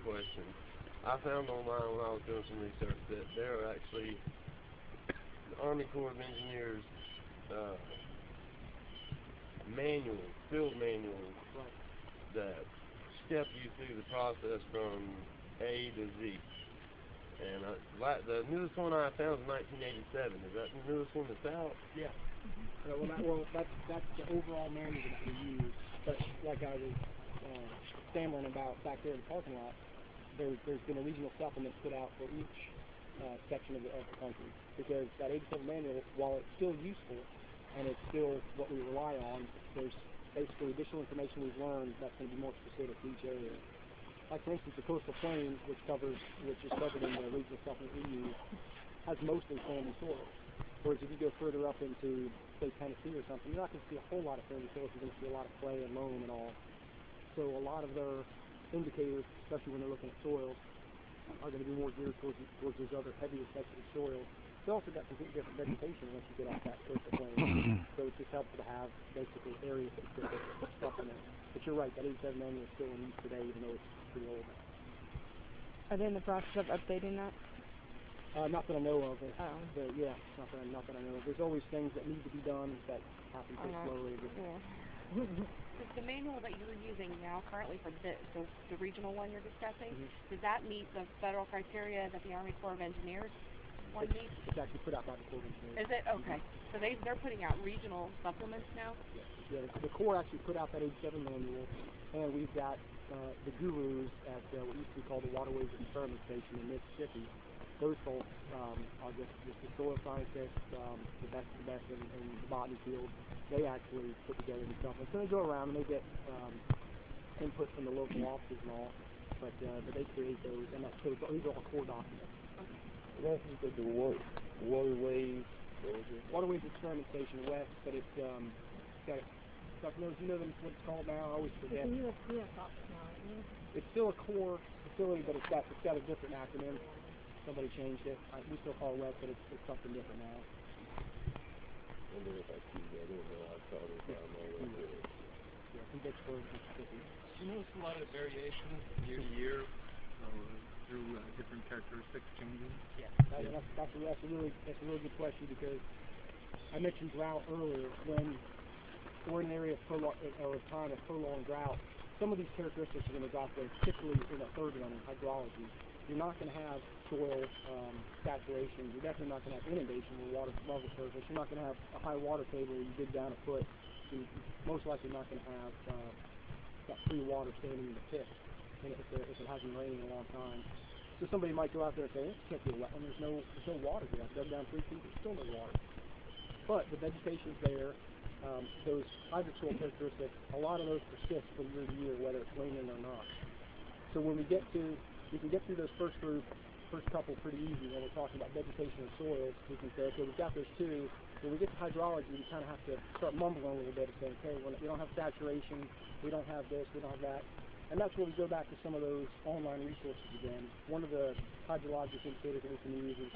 question. I found online when I was doing some research that there are actually the Army Corps of Engineers uh, manuals, field manuals Right. that step you through the process from A to Z. And the newest one I found is 1987. Is that the newest one that's out? Yeah. That's the overall manual that we use. But like I was stammering about back there in the parking lot, there's been a regional supplement put out for each section of the country, because that 87 manual, while it's still useful and it's still what we rely on, there's basically additional information we've learned that's going to be more specific to each area. Like for instance, the coastal plain, which is covered in the regional supplement we use, has mostly sandy soil. Whereas if you go further up into, say, Tennessee or something, you're not going to see a whole lot of sandy soil. You're going to see a lot of clay and loam and all. So a lot of their indicators, especially when they're looking at soils, are going to be more geared towards those other heavier sections of soil. They also got completely different vegetation once you get off that coastal plain. So it's just helpful to have basically area-specific supplement. But you're right, that 87 manual is still in use today, even though it's pretty old now. Are they in the process of updating that? Not that I know of. Oh. But yeah, not that I know of. There's always things that need to be done that happen so slowly. Yeah. Does the manual that you're using now currently for the regional one you're discussing, does that meet the federal criteria that the Army Corps of Engineers one meets? It's actually put out by the Corps of Engineers. Is it? Okay. So they're putting out regional supplements now? Yeah, the Corps actually put out that 87 manual, and we've got the gurus at what used to be called the Waterways Experiment Station in Mississippi. Those folks are just the soil scientists, the best in the botany field. They actually put together these supplements. So they go around and they get input from the local offices and all, but they create those, and so these are all core documents. That's the waterways. Waterways Experiment Station West, but it's got. Do you know what it's called now? I always forget. It's a USDS office now, isn't it? It's still a core facility, but it's got a different acronym. Somebody changed it. We still call it West, but it's something different now. I wonder if I see that in there. I saw this on my way to it. Yeah, from Vicksburg, Mississippi. Do you notice a lot of variation year to year through different characteristics changes? Yeah, that's a really good question, because I mentioned drought earlier. When we're in an area of time of prolonged drought, some of these characteristics are going to drop away, particularly in the third one, in hydrology. You're not going to have soil saturation. You're definitely not going to have inundation where water above the surface. You're not going to have a high water table where you dig down a foot. You're most likely not going to have that free water standing in the pit if it hasn't rained in a long time. So somebody might go out there and say, "This can't be a wetland. There's no water here. I've dug down 3 feet. There's still no water." But the vegetation's there. Those hydrosoil characteristics, a lot of those persist from year to year, whether it's raining or not. So when we can get through those first couple pretty easy when we're talking about vegetation and soils. We can say, okay, we've got those two. When we get to hydrology, we kind of have to start mumbling a little bit and say, okay, we don't have saturation, we don't have this, we don't have that. And that's where we go back to some of those online resources again. One of the hydrologic indicators that we can use is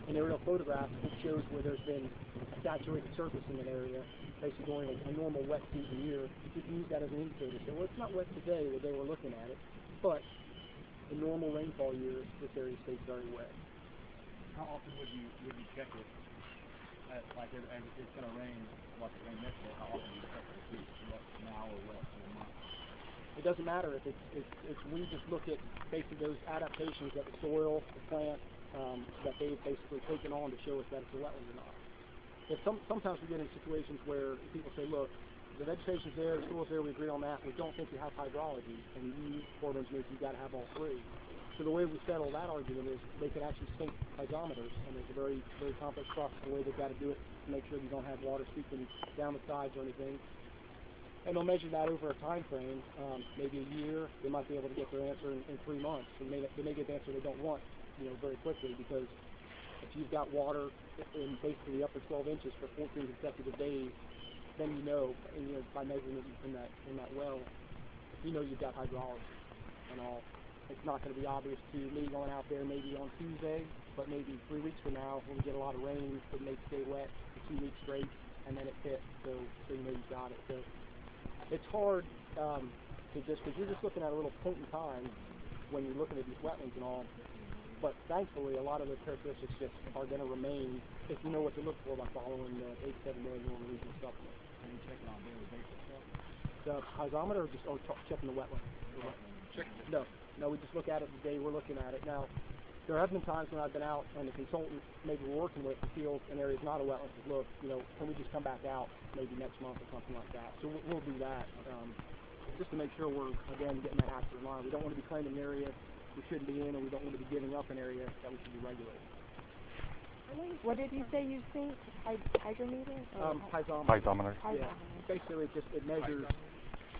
an aerial photograph that shows where there's been a saturated surface in an area, basically during a normal wet season year. You can use that as an indicator. So, well, it's not wet today, the day we're looking at it, but in normal rainfall years, this area stays very wet. How often would you check it? Like if it's going to rain, like it rained yesterday, how often do you check it to see if it's wet now or wet in a month? It doesn't matter if it's we just look at basically those adaptations that the soil, the plant, that they've basically taken on to show us that it's a wetland or not. Sometimes we get in situations where people say, look, the vegetation's there, the soil's there, we agree on that, we don't think you have hydrology, and you, Corps of Engineers, you've got to have all three. So the way we settle that argument is they can actually sync hydrometers, and it's a very, very complex process, the way they've got to do it to make sure you don't have water seeping down the sides or anything. And they'll measure that over a time frame, maybe a year. They might be able to get their answer in 3 months. And they may get the answer they don't want, very quickly, because if you've got water in basically the upper 12 inches for 14 consecutive days, then by measuring it in that well, you've got hydrology and all. It's not going to be obvious to me going out there maybe on Tuesday, but maybe 3 weeks from now when we get a lot of rain, it may stay wet for 2 weeks straight, and then it hits, so you've got it. So it's hard to just, because you're just looking at a little point in time, when you're looking at these wetlands and all. But thankfully, a lot of those characteristics just are going to remain if you know what to look for by following the 87 million regional supplement. And you check it on a daily basis stuff? The piezometer or just checking the wetland? No, we just look at it the day we're looking at it. Now, there have been times when I've been out and the consultant maybe we're working with the field and area is not a wetland says, look, can we just come back out maybe next month or something like that. So we'll do that just to make sure we're, again, getting that accurate line. We don't want to be claiming an area we shouldn't be in, and we don't want to be giving up an area that we should be regulating. What did you say you think? Hydrometer? Piezometer. Piezometer. Yeah. Basically, it measures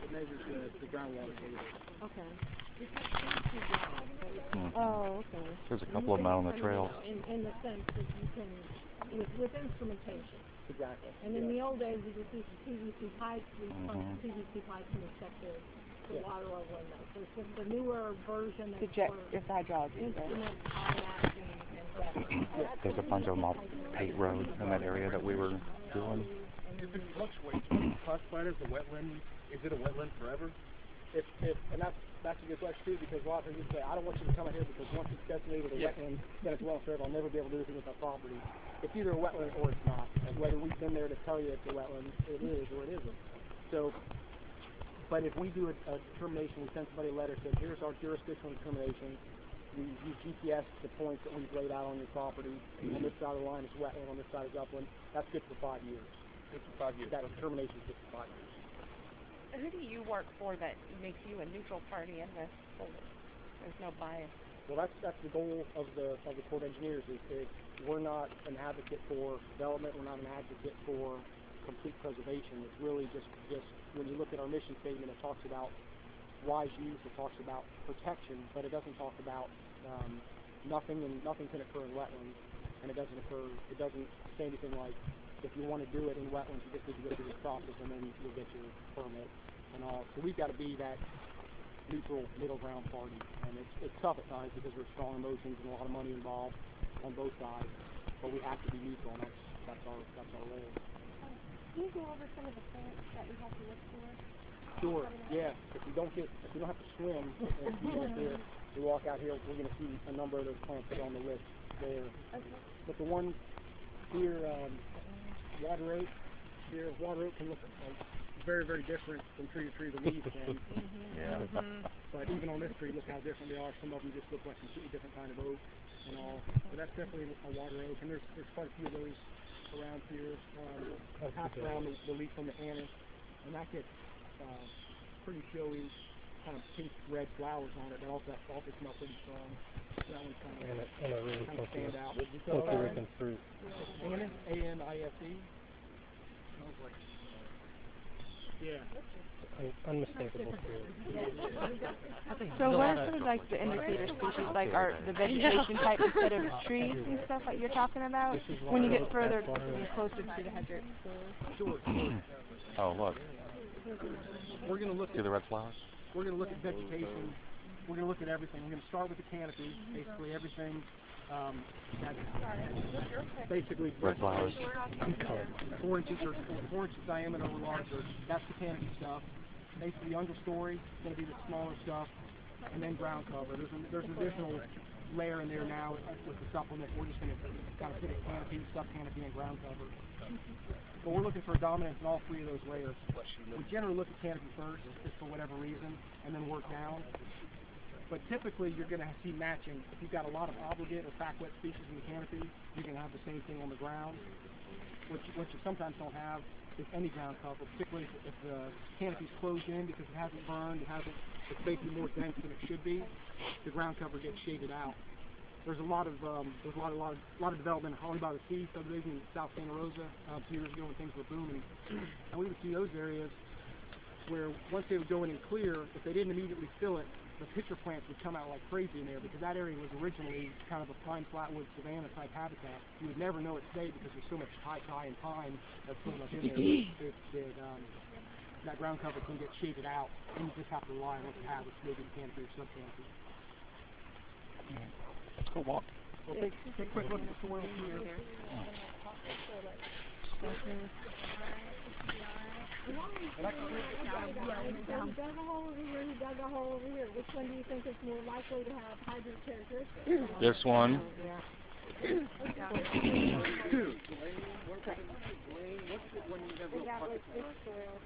the groundwater table. Okay. Oh, okay. There's a couple of them out on the trails. In the sense that you can, with instrumentation. Exactly. And in the old days, we just used PVC pipes, we pumped PVC pipes and we set the water over in those. So it's just the newer version of It's hydrology. instruments, automatic and better. There's a bunch of them off Pate Road in that area that we were doing. If it fluctuates, when it's classified as a wetland, is it a wetland forever? And that's a good question too, because a lot of people say, I don't want you to come in here because once it's designated a wetland, then it's well forever. I'll never be able to do anything with my property. It's either a wetland or it's not. And whether we've been there to tell you it's a wetland, it is or it isn't. So, but if we do a determination, we send somebody a letter that says, here's our jurisdictional determination. We use GPS to points that we've laid out on your property. On this side of the line is wetland, on this side is upland. That's good for 5 years. Good for 5 years. That determination is good for 5 years. Who do you work for that makes you a neutral party in this? So that there's no bias. Well, that's the goal of the Corps of Engineers. Is we're not an advocate for development. We're not an advocate for complete preservation. It's really just when you look at our mission statement, it talks about wise use. It talks about protection, but it doesn't talk about nothing can occur in wetlands, and it doesn't say anything like if you want to do it in wetlands, you just need to go through this process, and then you'll get your permit and all. So we've got to be that neutral middle ground party, and it's tough at times because there's strong emotions and a lot of money involved on both sides, but we have to be neutral, and that's our role. Can you go over some of the plants that we have to look for? Sure. Yeah. If you don't have to swim, we walk out here, we're going to see a number of those plants that are on the list there. Okay. But the one here, water oak can look very, very different from tree to tree. The leaves can. Yeah. But even on this tree, look how different they are. Some of them just look like completely different kind of oak and all. But that's definitely a water oak, and there's quite a few of those around here. Half around the leaf from the anise, and that gets pretty showy, kind of pink red flowers on it. That also smells pretty strong. That one's kind of really stand out. Costa Rican fruit. Anise, A-N-I-S-E. Smells like Yeah. Unmistakable fruit. So what are some of like the indicator species, like are the vegetation type instead of trees and stuff like you're talking about? When you get further closer to the hazard. Sure. Oh, look. We're going to look See at the red flowers? We're going to look at vegetation. We're going to look at everything. We're going to start with the canopy, basically everything that's basically Red flowers. 4 inches diameter or larger. That's the canopy stuff. Basically, the understory is going to be the smaller stuff, and then ground cover. There's an additional layer in there now with the supplement. We're just going to kind of put a canopy, sub-canopy, and ground cover. But we're looking for a dominance in all 3 of those layers. We generally look at canopy first, just for whatever reason, and then work down. But typically, you're going to see matching. If you've got a lot of obligate or pack-wet species in the canopy, you're going to have the same thing on the ground. What you sometimes don't have is any ground cover, particularly if the canopy's closed in because it hasn't burned, it's basically more dense than it should be. The ground cover gets shaded out. There's a lot of development in Holly by the Sea subdivision in South Santa Rosa 2 years ago when things were booming, and we would see those areas where once they would go in and clear, if they didn't immediately fill it, the pitcher plants would come out like crazy in there because that area was originally kind of a pine flatwood savanna type habitat. You would never know it today because there's so much high and pine that's built up in there that ground cover can get shaded out, and you just have to rely on what you have, which may be the canopy or sub-canopy. Let's go walk. Well, take a quick look at the soil here. You dug a hole over here, you dug a hole over here. Which one do you think is more likely to have hydrant characteristics? This one. Is that like this soil?